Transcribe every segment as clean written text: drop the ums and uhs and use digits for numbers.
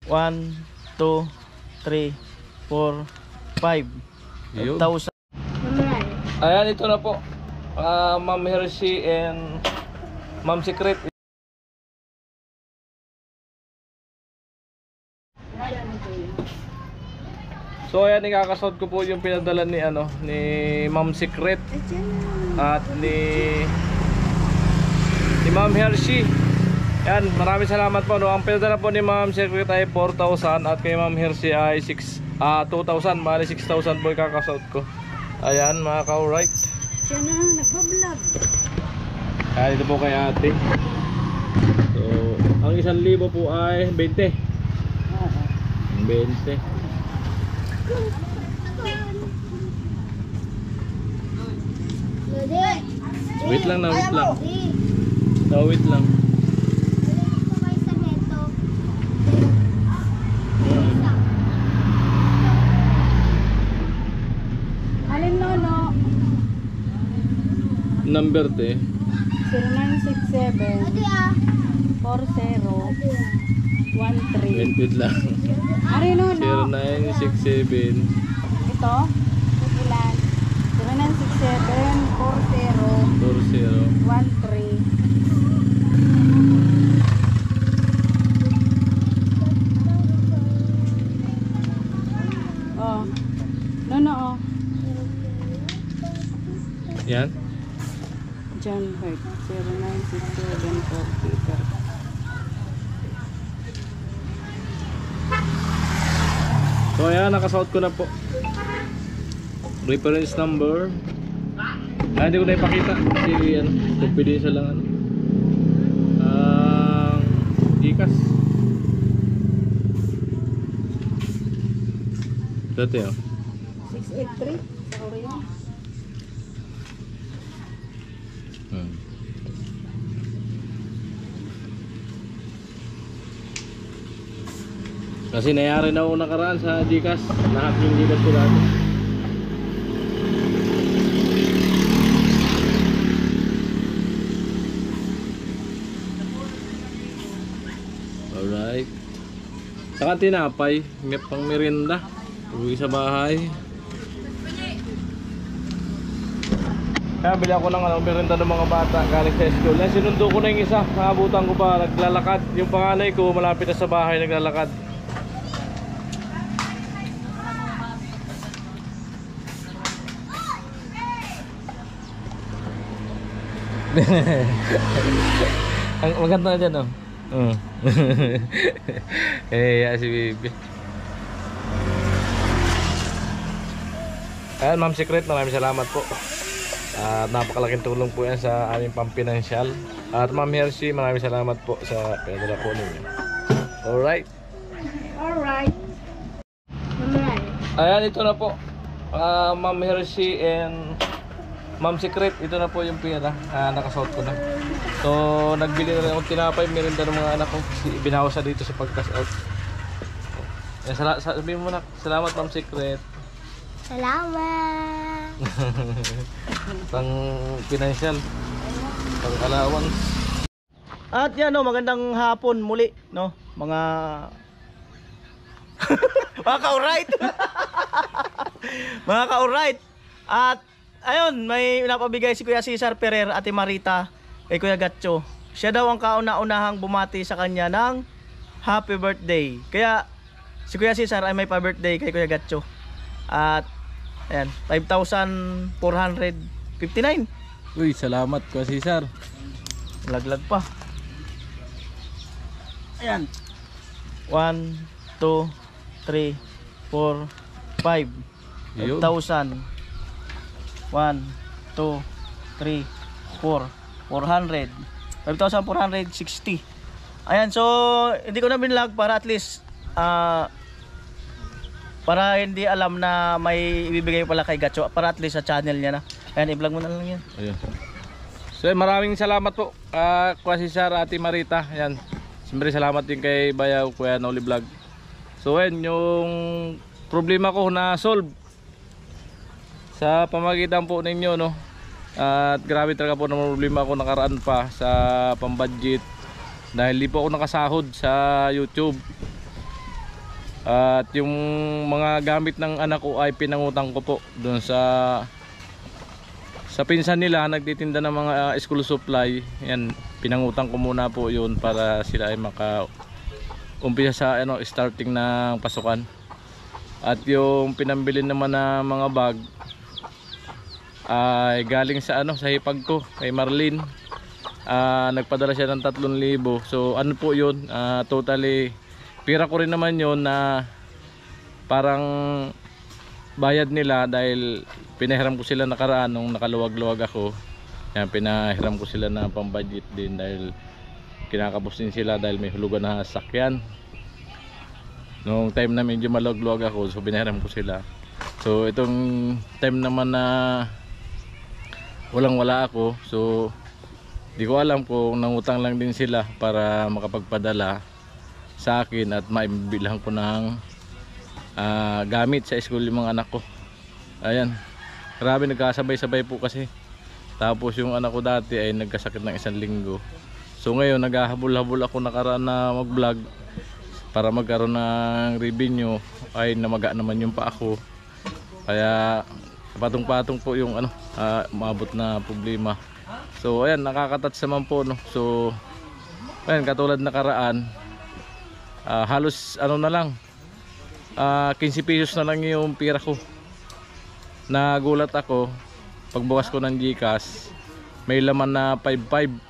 1, 2, 3, 4, 5. 5,000. Ayan, ito na po. Ma'am Hershey and Ma'am Secret. So ayan, ikakasod ko po yung pinadala ni ni Ma'am Secret at ni Ma'am Hershey. Yan, maraming salamat po, no. Ang pinadala po ni Ma'am Secret ay 4,000 at kay Ma'am Hershey ay 2,000. Bali 6,000 po ikakasod ko. Ayan mga ka-alright. Siya na, nagbablog. Ayan, ito po kay ate. So, ang 1,000 po ay 20. 20. Wait lang na, wait lang. No, wait lang. Alin Nono? Number 10. 0967 4013. Wait lang. Alin Nono? 0967. Ito? Ilan? 0967 4013. Oh. Nono, oh. Yan. John Hurt. 0967 4013. So ayan, nakasuot ko na po. Reference number. Hindi ko na ipakita kasi yan, confidential lang Gcash. Dati 683 sa Korea. Kasi nangyari na ako nakaraan sa Gcash. Lahat yung Gcash ko dati. Alright. Saka tinapay, may pang merienda. Uwi sa bahay. Kaya bili ako ng merienda ng mga bata galing sa school. Yan, sinundo ko na yung isa. Nakabutan ko pa, naglalakad. Yung panganay ko malapit na sa bahay, naglalakad. Ang maganda na dyan, oh. Eh, si Bibi. Ayan, Ma'am Secret, maraming salamat po. At napakalaking tulong po yan sa aming pampinansyal. At Ma'am Hershey, maraming salamat po sa pinadala po ninyo. Alright. Alright. Ayan, ito na po. Ma'am Hershey and Ma'am Secret, ito na po yung pera. Nakasuot ko na. So, nagbili na rin akong tinapay, merienda ng mga anak ko. Binawas na dito sa pag-cash out. Sabihin mo na, salamat Ma'am Secret. Salamat. Pang financial, pang allowance. At yan, no, magandang hapon muli, no, mga mga ka-alright. Mga ka-alright. At ayun, may napabigay si Kuya Cesar Ferrer, Ate Marita, kay Kuya Gatcho. Siya daw ang kauna-unahang bumati sa kanya ng happy birthday. Kaya si Kuya Cesar ay may pa-birthday kay Kuya Gatcho. At ayan, 5,459. Uy, salamat Kuya Cesar. Laglag pa. Ayan. 1, 2, 3, 4, 5. 5,000. 1, 2, 3, 4, 400. 5,460. Ayan, so hindi ko na binlog para at least para hindi alam na may ibibigay pala kay Gatcho, para at least sa channel niya na. Ayan, i-vlog mo na lang yan. Ayun. So maraming salamat po Kuya Cesar, Ate Marita. Ayan. Siyempre salamat din kay Bayaw, Kuya Noli Vlog. So ayan, yung problema ko na solve sa pamagitan po ninyo, no. At grabe talaga po na problema ako nakaraan pa sa pambudget dahil di po ako nakasahod sa YouTube. At yung mga gamit ng anak ko ay pinangutang ko po doon sa pinsan nila, nagtitinda ng mga school supply. Yan, pinangutang ko muna po yun para sila ay umpisa sa starting ng pasukan. At yung pinambili naman na mga bag ay galing sa sa hipag ko kay Marlene. Nagpadala siya ng 3,000. So ano po yun, totally pira ko rin naman yun na parang bayad nila dahil pinahiram ko sila nakaraan nung nakaluwag-luwag ako. Yan, pinahiram ko sila na pang budget din dahil kinakapos din sila dahil may hulugan na sasakyan. Nung time na medyo maluwag-luwag ako, so pinahiram ko sila. So itong time naman na walang-wala ako, so di ko alam kung nangutang lang din sila para makapagpadala sa akin at maibilang ko ng gamit sa school yung mga anak ko. Ayan, grabe, nagkasabay-sabay po kasi. Tapos yung anak ko dati ay nagkasakit ng 1 linggo. So ngayon naghahabol-habol ako nakaraan na mag-vlog para magkaroon ng revenue, ay namaga naman yung pa ako. Kaya patong-patong po yung maabot na problema. So ayan, nakakatats naman po, no. So ayan, katulad nakaraan, halos na lang 15 pesos na lang yung pira ko. Nagulat ako pagbukas ko ng GCash, may laman na 5.5.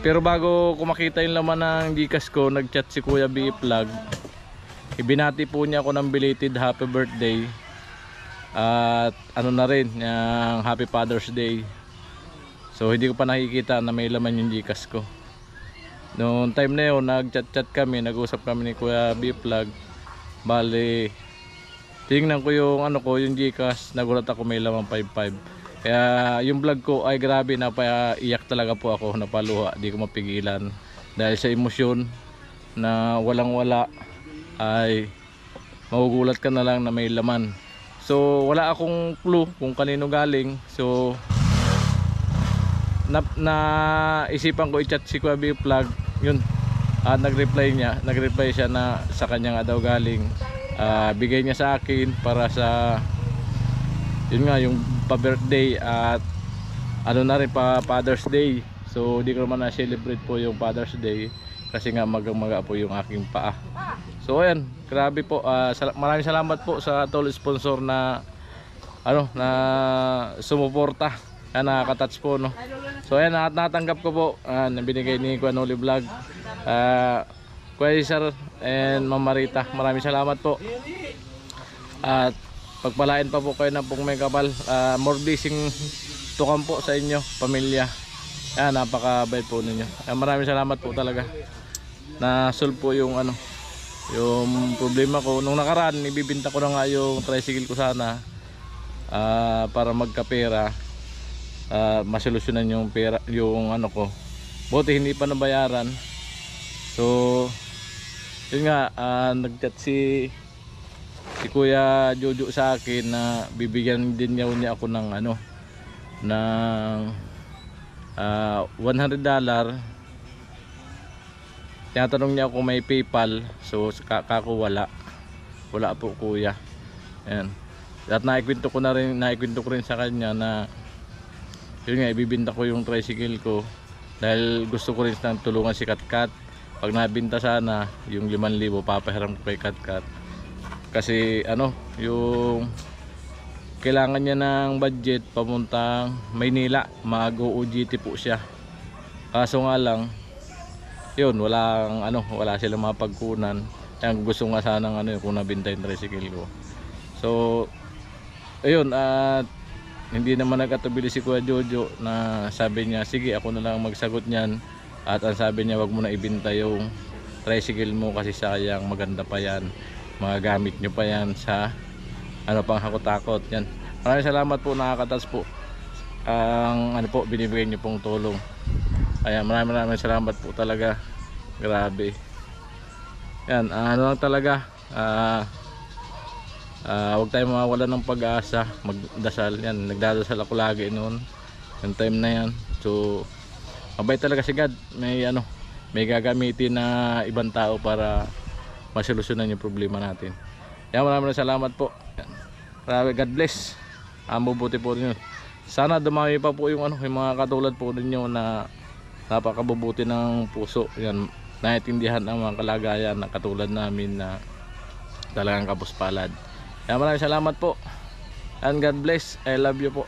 Pero bago ko makita yung laman ng GCash ko, nagchat si Kuya B Vlog. Ibinati po niya ako ng belated happy birthday at na rin yung happy Father's Day. So hindi ko pa nakikita na may laman yung GCash ko. Noong time na yun, nagchat-chat kami, nag-usap kami ni Kuya B Vlog. Bali, tingnan ko yung yung GCash, nagulat ako may laman 5.5. Kaya yung vlog ko ay grabe, napaiyak talaga po ako, napaluha, di ko mapigilan. Dahil sa emosyon na walang-wala ay magugulat ka na lang na may laman. So wala akong clue kung kanino galing. So naisipan ko i-chat si Kuya B Vlog, yun. At nag-reply siya na sa kanya nga daw galing. Bigay niya sa akin para sa yun nga, yung pa-birthday at na rin pa Father's Day. So di ko naman na-celebrate po yung Father's Day kasi nga magang-maga po yung aking paa. So ayan, grabe po. Maraming salamat po sa tol sponsor na na sumuporta. Nakaka-touch po, no. So ayan, natanggap ko po binigay ni Kuya Noli Vlog, Kuya Cesar and Ma'am Marita. Maraming salamat po. At pagpalain pa po kayo ng pong may kapal. More blessing to come po sa inyo, pamilya. Ayan, napakabait po ninyo. Maraming salamat po talaga. Na-solve po yung yung problema ko. Nung nakaraan, ibibinta ko na nga yung tricycle ko sana para magkapera. Masolusyonan yung pera, yung ko. Buti hindi pa nabayaran. So yun nga, nagchat si Kuya Jojo sa akin na bibigyan din niya ako ng ng $100. Tinatanong niya kung may PayPal. So kako wala po, kuya. Ayan. At naikwento ko rin sa kanya na yun nga, ibibinta ko yung tricycle ko dahil gusto ko rin nang tulungan si Katkat. Pag nabinta sana yung 5,000, papahiram ko kay Katkat. Kasi yung kailangan niya ng budget papuntang Maynila, mag-OJT po siya. Kaso nga lang, yun, wala silang mapagkunan. Kaya gusto nga sanang kung nabinta yung tricycle ko. So ayun, hindi naman nagkatubili si Kuya Jojo na sabi niya, sige ako na lang magsagot niyan. At ang sabi niya, wag mo na ibinta yung tricycle mo kasi sayang, maganda pa yan, magagamit nyo pa yan sa pang hakot-hakot yan. Maraming salamat po, nakakatas po ang po binibigay nyo pong tulong. Ayan, maraming salamat po talaga, grabe yan. Lang talaga, huwag tayo mawawala ng pag-asa, magdasal yan. Nagdadasal ako lagi noon yung time na yan. So mabait talaga si God, may gagamitin na ibang tao para masolusyonan yung problema natin. Yan, maraming salamat po. Yan. God bless. Mabuti po ninyo. Sana dumami pa po yung yung mga katulad po ninyo na napakabubuti ng puso. Yan, naiintindihan ang mga kalagayan na katulad namin na talagang kapuspalad. Yan, maraming salamat po. And God bless. I love you po.